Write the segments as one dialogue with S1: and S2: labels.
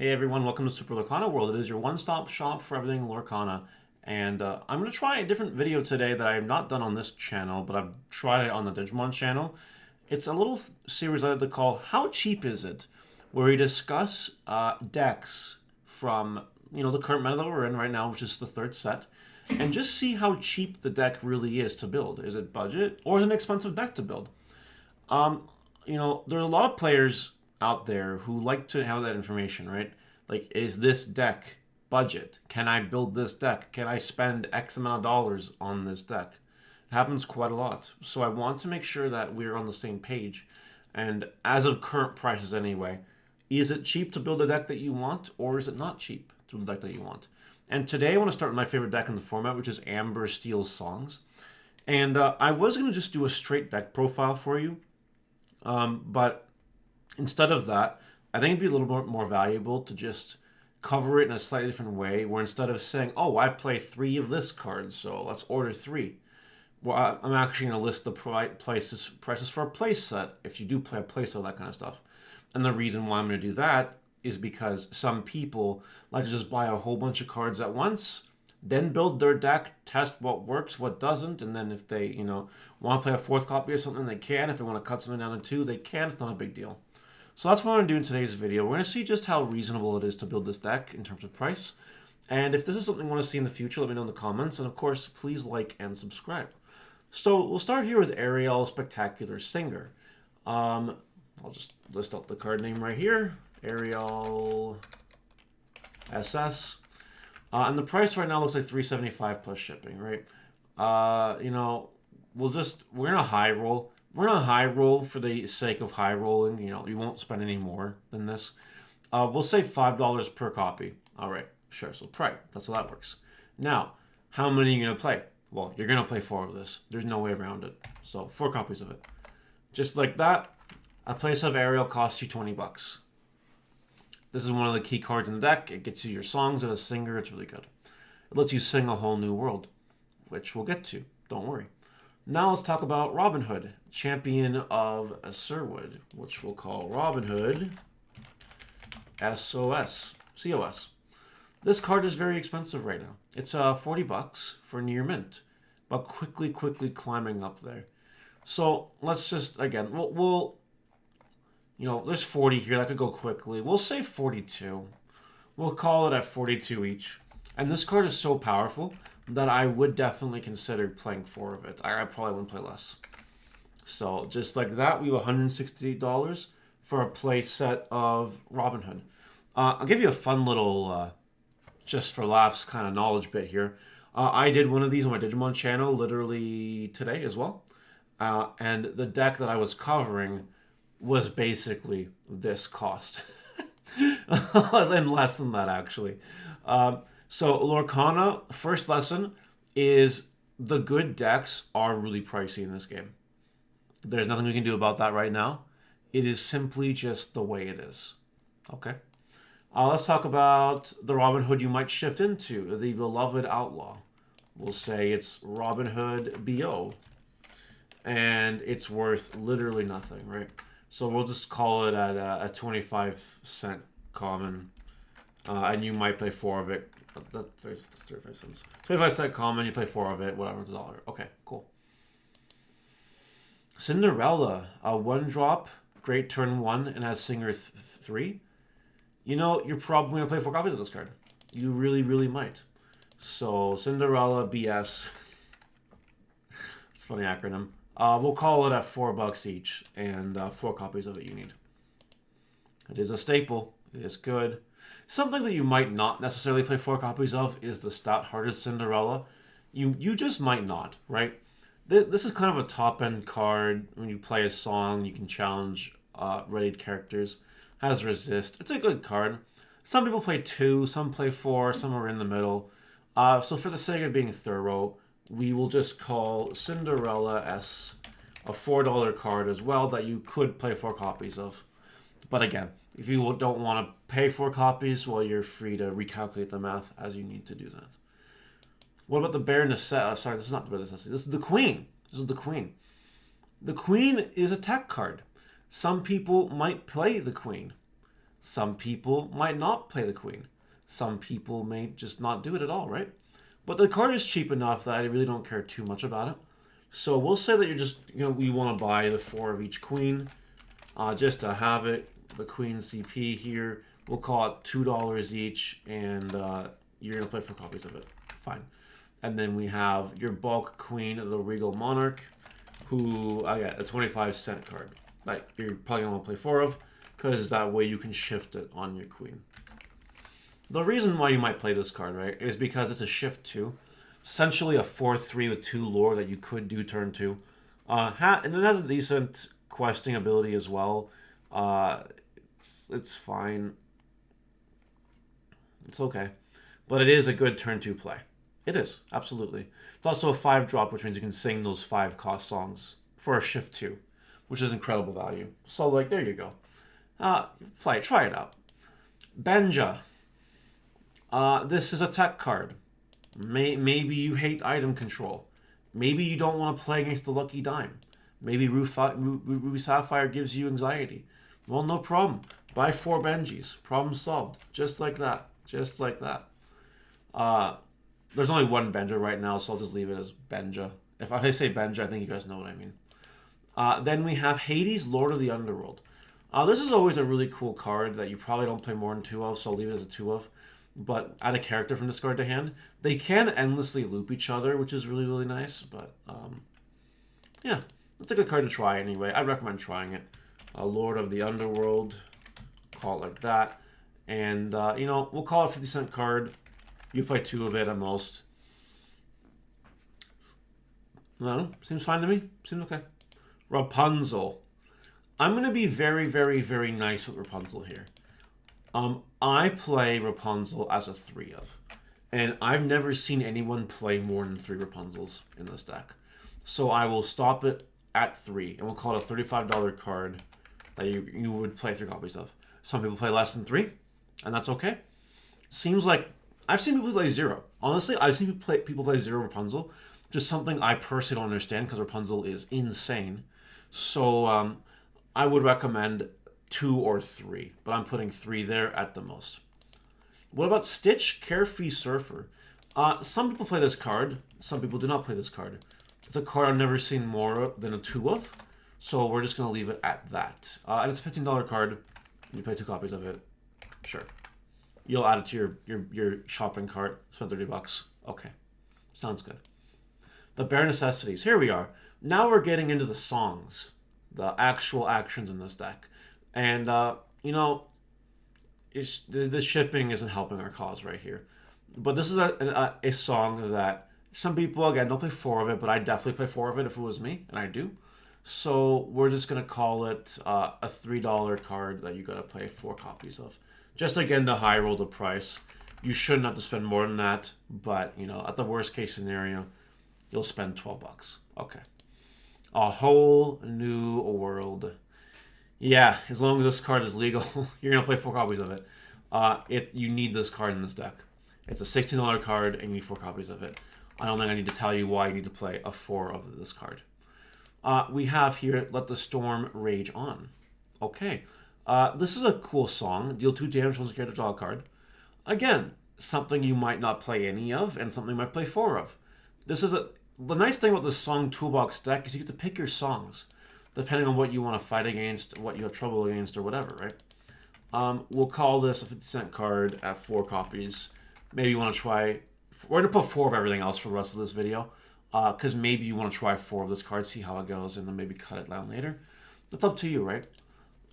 S1: Hey everyone, welcome to Super Lorcana World. It is your one-stop shop for everything Lorcana. And I'm going to try a different video today that I have not done on this channel, but I've tried it on the Digimon channel. It's a little series I like to call How Cheap Is It? Where we discuss decks from, the current meta that we're in right now, which is the third set, and just see how cheap the deck really is to build. Is it budget or is it an expensive deck to build? There are a lot of players out there who like to have that information, right? Like, is this deck budget? Can I build this deck? Can I spend X amount of dollars on this deck? It happens quite a lot. So I want to make sure that we're on the same page. And as of current prices anyway, is it cheap to build a deck that you want, or is it not cheap to build a deck that you want? And today I want to start with my favorite deck in the format, which is Amber Steel's Songs. And I was going to just do a straight deck profile for you. But instead of that, I think it'd be a little bit more valuable to just cover it in a slightly different way, where instead of saying, oh, I play 3 of this card, so let's order 3. Well, I'm actually going to list the prices for a play set, if you do play a play set, that kind of stuff. And the reason why I'm going to do that is because some people like to just buy a whole bunch of cards at once, then build their deck, test what works, what doesn't, and then if they, want to play a 4th copy or something, they can. If they want to cut something down to 2, they can. It's not a big deal. So that's what I'm going to do in today's video. We're going to see just how reasonable it is to build this deck in terms of price. And if this is something you want to see in the future, let me know in the comments. And of course, please like and subscribe. So we'll start here with Ariel Spectacular Singer. I'll just list out the card name right here. Ariel SS. And the price right now looks like $375 plus shipping, right? We're in a high roll. We're on a high roll for the sake of high rolling. You won't spend any more than this. We'll say $5 per copy. All right, sure. So that's how that works. Now, how many are you going to play? Well, you're going to play 4 of this. There's no way around it. So 4 copies of it. Just like that, a place of Ariel costs you $20. This is one of the key cards in the deck. It gets you your songs as a singer. It's really good. It lets you sing a whole new world, which we'll get to. Don't worry. Now let's talk about Robin Hood, champion of Sirwood, which we'll call Robin Hood SOS, COS. This card is very expensive right now. It's $40 for near mint, but quickly climbing up there. So let's just, again, we'll there's 40 here. That could go quickly. We'll say 42. We'll call it at 42 each. And this card is so powerful that I would definitely consider playing 4 of it. I probably wouldn't play less. So just like that, we have $168 for a play set of Robin Hood. I'll give you a fun little, just for laughs, kind of knowledge bit here. I did one of these on my Digimon channel literally today as well. And the deck that I was covering was basically this cost. And less than that, actually. So Lorcana, first lesson is the good decks are really pricey in this game. There's nothing we can do about that right now. It is simply just the way it is. Okay. Let's talk about the Robin Hood you might shift into, the Beloved Outlaw. We'll say it's Robin Hood BO. And it's worth literally nothing, right? So we'll just call it at a 25-cent common. And you might play 4 of it. That's 35 cents. 25-cent common, you play 4 of it, whatever, it's $1. Okay, cool. Cinderella, a 1-drop, great turn 1, and has Singer 3. You're probably going to play 4 copies of this card. You really might. So, Cinderella BS. It's a funny acronym. We'll call it at $4 each, and 4 copies of it you need. It is a staple. It is good. Something that you might not necessarily play 4 copies of is the Stout-Hearted Cinderella. You just might not, right? This is kind of a top-end card. When you play a song, you can challenge readied characters. Has resist. It's a good card. Some people play 2, some play 4, some are in the middle. So for the sake of being thorough, we will just call Cinderella S a $4 card as well that you could play 4 copies of. But again, if you don't want to pay 4 copies, well, you're free to recalculate the math as you need to do that. What about the Bare Necessity? Sorry, this is not the Bare Necessity. This is the Queen. This is the Queen. The Queen is a tech card. Some people might play the Queen. Some people might not play the queen. Some people may just not do it at all, right? But the card is cheap enough that I really don't care too much about it. So we'll say that you're just, we want to buy the 4 of each queen just to have it. The queen CP here, we'll call it $2 each, and you're going to play 4 copies of it. Fine. And then we have your bulk queen, the Regal Monarch, who I got a 25-cent card that you're probably going to want to play 4 of, because that way you can shift it on your queen. The reason why you might play this card, right, is because it's a shift 2. Essentially a 4-3 with 2 lore that you could do turn 2. And it has a decent questing ability as well. It's fine. It's okay. But it is a good turn 2 play. It is, absolutely. It's also a 5-drop, which means you can sing those 5-cost songs for a shift 2, which is incredible value. So, like, there you go. Try it out. Benja. This is a tech card. Maybe you hate item control. Maybe you don't want to play against the Lucky Dime. Maybe Ruby Sapphire gives you anxiety. Well, no problem. Buy 4 Benjis. Problem solved. Just like that. Just like that. There's only one Benja right now, so I'll just leave it as Benja. If I say Benja, I think you guys know what I mean. Then we have Hades, Lord of the Underworld. This is always a really cool card that you probably don't play more than 2 of, so I'll leave it as a 2 of. But add a character from discard to hand. They can endlessly loop each other, which is really, really nice. But, yeah, it's a good card to try anyway. I'd recommend trying it. Lord of the Underworld. Call it like that. And, we'll call it a 50-cent card. You play 2 of it at most. No, seems fine to me. Seems okay. Rapunzel. I'm going to be very, very, very nice with Rapunzel here. I play Rapunzel as a 3 of. And I've never seen anyone play more than 3 Rapunzels in this deck. So I will stop it at 3. And we'll call it a $35 card that you would play 3 copies of. Some people play less than 3. And that's okay. Seems like I've seen people play 0. Honestly, I've seen people play 0 Rapunzel. Just something I personally don't understand because Rapunzel is insane. So I would recommend 2 or 3, but I'm putting 3 there at the most. What about Stitch, Carefree Surfer? Some people play this card. Some people do not play this card. It's a card I've never seen more than a 2 of, so we're just going to leave it at that. And it's a $15 card. You play 2 copies of it. Sure. You'll add it to your shopping cart. Spend $30. Okay. Sounds good. The bare necessities. Here we are. Now we're getting into the songs. The actual actions in this deck. And, the shipping isn't helping our cause right here. But this is a song that some people, again, don't play 4 of it, but I definitely play 4 of it if it was me, and I do. So we're just going to call it a $3 card that you got to play 4 copies of. Just, again, to high roll the price. You shouldn't have to spend more than that, but, at the worst case scenario, you'll spend $12. Okay. A whole new world. Yeah, as long as this card is legal, you're going to play 4 copies of it. You need this card in this deck. It's a $16 card, and you need 4 copies of it. I don't think I need to tell you why you need to play a 4 of this card. We have here, Let the Storm Rage On. Okay. This is a cool song. Deal 2 damage once you character draw a card. Again, something you might not play any of, and something you might play 4 of. The nice thing about this song toolbox deck is you get to pick your songs, depending on what you want to fight against, what you have trouble against, or whatever, right? We'll call this a 50-cent card at 4 copies. Maybe you want to try... We're going to put 4 of everything else for the rest of this video, because maybe you want to try 4 of this card, see how it goes, and then maybe cut it down later. That's up to you, right?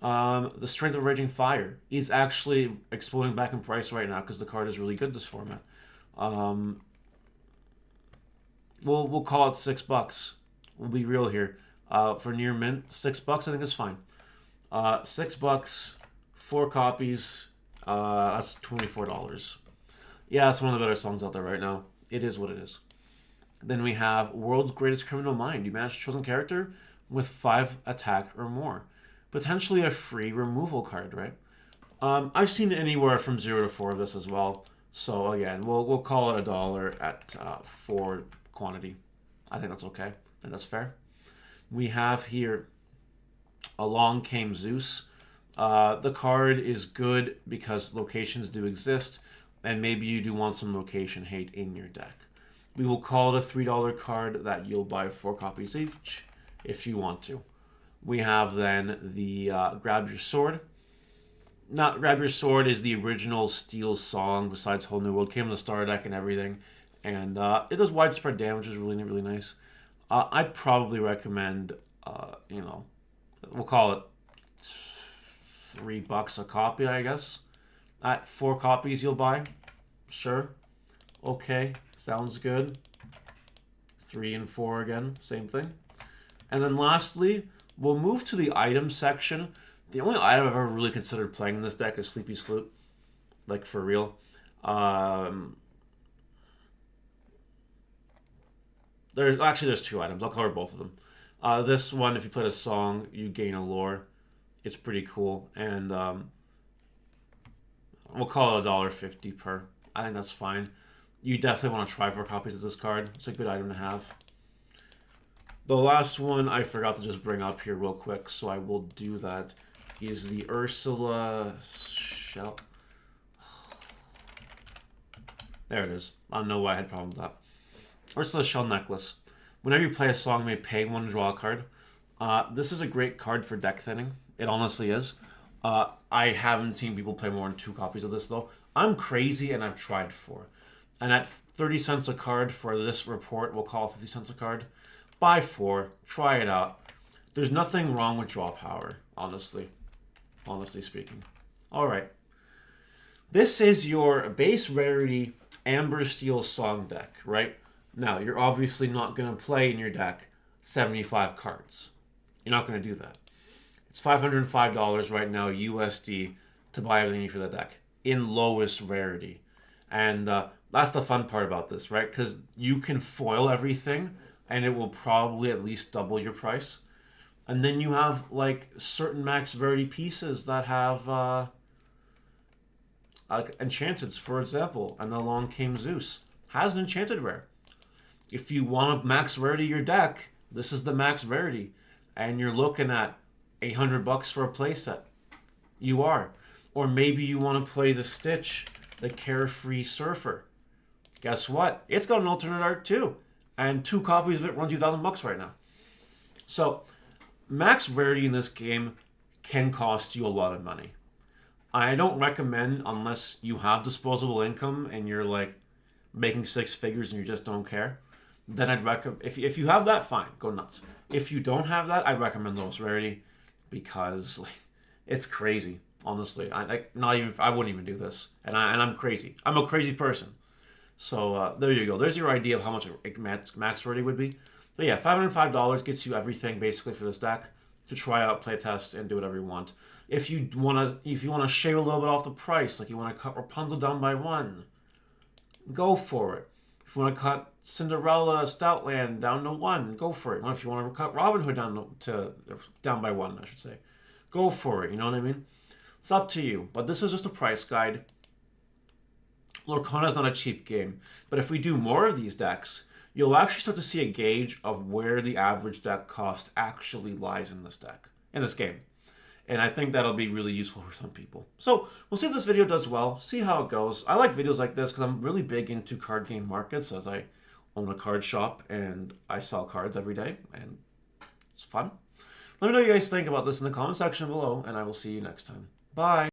S1: The Strength of Raging Fire is actually exploding back in price right now because the card is really good this format. We'll call it $6. We'll be real here. For near mint, $6, I think it's fine. $6, 4 copies, that's $24. Yeah, it's one of the better songs out there right now. It is what it is. Then we have World's Greatest Criminal Mind. You match a chosen character with 5 attack or more. Potentially a free removal card, right? I've seen anywhere from 0 to 4 of this as well. So again, we'll call it $1 at 4 quantity. I think that's okay. And that's fair. We have here Along Came Zeus. The card is good because locations do exist, and maybe you do want some location hate in your deck. We will call it a $3 card that you'll buy 4 copies each if you want to. We have then the Grab Your Sword. Not Grab Your Sword is the original Steel song besides Whole New World. Came in the starter deck and everything. And it does widespread damage, which is really, really nice. I'd probably recommend, we'll call it $3 a copy, I guess. At 4 copies you'll buy. Sure. Okay. Sounds good. 3 and 4 again. Same thing. And then lastly, we'll move to the item section. The only item I've ever really considered playing in this deck is Sleepy Sloop. Like, for real. There's 2 items. I'll cover both of them. This one, if you play a song, you gain a lore. It's pretty cool. And we'll call it $1.50 per. I think that's fine. You definitely want to try 4 copies of this card. It's a good item to have. The last one I forgot to just bring up here real quick, so I will do that, is the Ursula Shell. There it is. I don't know why I had a problem with that. Ursula Shell Necklace. Whenever you play a song, you may pay 1 to draw a card. This is a great card for deck thinning. It honestly is. I haven't seen people play more than 2 copies of this, though. I'm crazy, and I've tried 4. And at 30 cents a card for this report, we'll call it 50 cents a card. Buy 4. Try it out. There's nothing wrong with draw power, honestly. Honestly speaking. Alright. This is your base rarity Amber Steel song deck, right? Now, you're obviously not going to play in your deck 75 cards. You're not going to do that. It's $505 right now USD to buy everything you need for the deck in lowest rarity. And that's the fun part about this, right? Because you can foil everything and it will probably at least double your price. And then you have like certain max rarity pieces that have like enchanteds, for example. And along came Zeus. Has an enchanted rare. If you want to max rarity your deck, this is the max rarity. And you're looking at $800 for a playset. You are. Or maybe you want to play the Stitch, the Carefree Surfer. Guess what? It's got an alternate art too. And 2 copies of it run $2,000 right now. So, max rarity in this game can cost you a lot of money. I don't recommend, unless you have disposable income and you're like making 6 figures and you just don't care, then I'd recommend, if you have that, fine, go nuts. If you don't have that, I'd recommend lowest rarity because like, it's crazy, honestly. I wouldn't even do this, and I'm crazy. I'm a crazy person. So there you go. There's your idea of how much max rarity would be. But yeah, $505 gets you everything basically for this deck to try out, play test, and do whatever you want. If you want to shave a little bit off the price, like you want to cut Rapunzel down by 1, go for it. If you want to cut Cinderella Stoutland down to 1, go for it. If you want to cut Robin Hood down by 1, I should say, go for it. You know what I mean? It's up to you. But this is just a price guide. Lorcana is not a cheap game, but if we do more of these decks, you'll actually start to see a gauge of where the average deck cost actually lies in this game. And I think that'll be really useful for some people. So we'll see if this video does well, see how it goes. I like videos like this because I'm really big into card game markets, as I own a card shop and I sell cards every day, and it's fun. Let me know what you guys think about this in the comment section below, and I will see you next time. Bye!